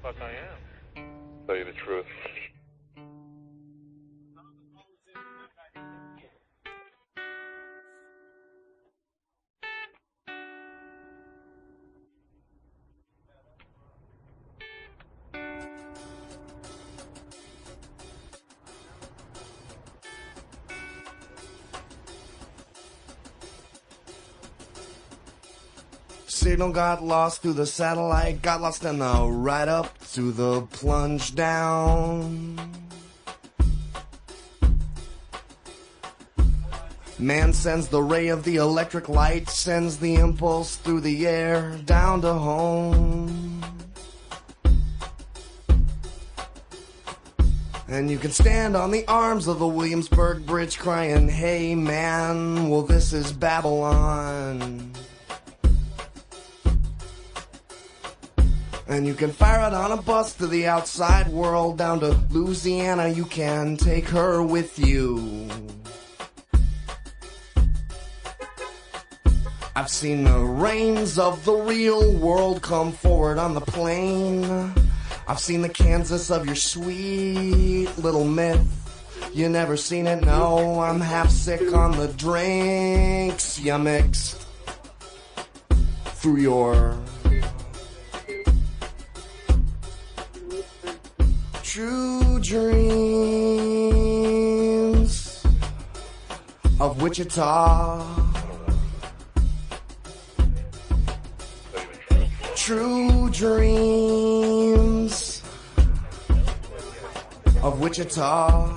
fuck I am. Tell you the truth. Signal got lost through the satellite, got lost in the ride up to the plunge down. Man sends the ray of the electric light, sends the impulse through the air down to home. And you can stand on the arms of the Williamsburg Bridge crying, hey man, well this is Babylon. And you can fire it on a bus to the outside world, down to Louisiana, you can take her with you. I've seen the reins of the real world come forward on the plane. I've seen the Kansas of your sweet little myth. You never seen it, no, I'm half sick on the drinks you mixed through your true dreams of Wichita. True dreams of Wichita.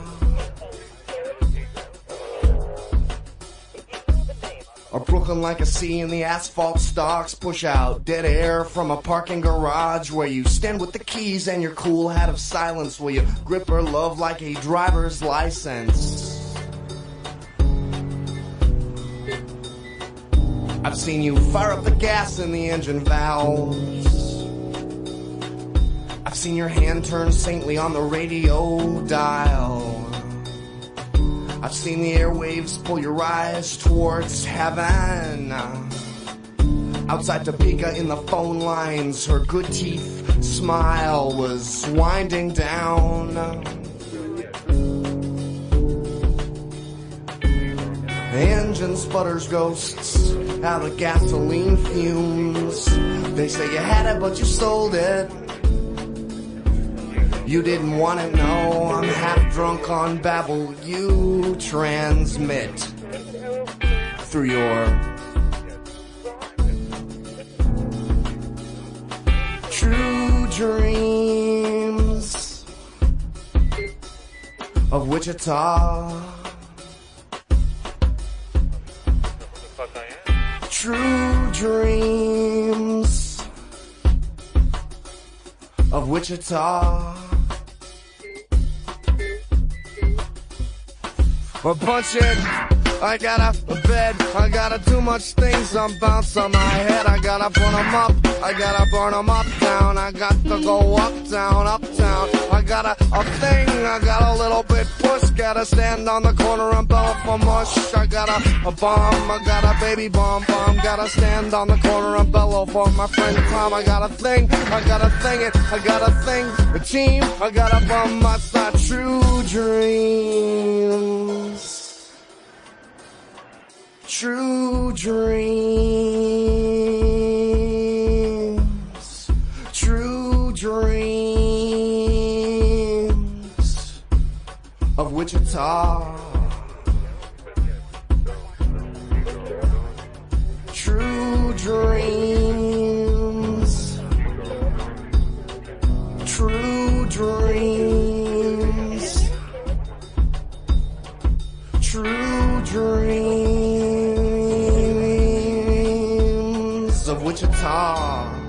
Or Brooklyn like a sea and the asphalt stalks push out dead air from a parking garage where you stand with the keys and your cool hat of silence while you grip her love like a driver's license. I've seen you fire up the gas in the engine valves. I've seen your hand turn saintly on the radio dial. I've seen the airwaves pull your eyes towards heaven. Outside Topeka in the phone lines, her good teeth smile was winding down. The engine sputters ghosts out of gasoline fumes. They say you had it but you sold it. You didn't want it, no, I'm half drunk on babble you transmit through your true dreams of Wichita. True dreams of Wichita. Well, punch it. I got a bed. I gotta do much things. I'm bounce on my head. I gotta put 'em up. I gotta burn 'em uptown. I got to go uptown, uptown. I got a thing. I got a little bit push. Gotta stand on the corner and blow for mush. I got a bomb. I got a baby bomb. Gotta stand on the corner and bellow for my friend Tom. I got a thing. I got a thing. I got a thing. A team. I got a bum. That's not true dreams. True dreams. True dreams of Wichita. True dreams. True dreams. True dreams of Wichita.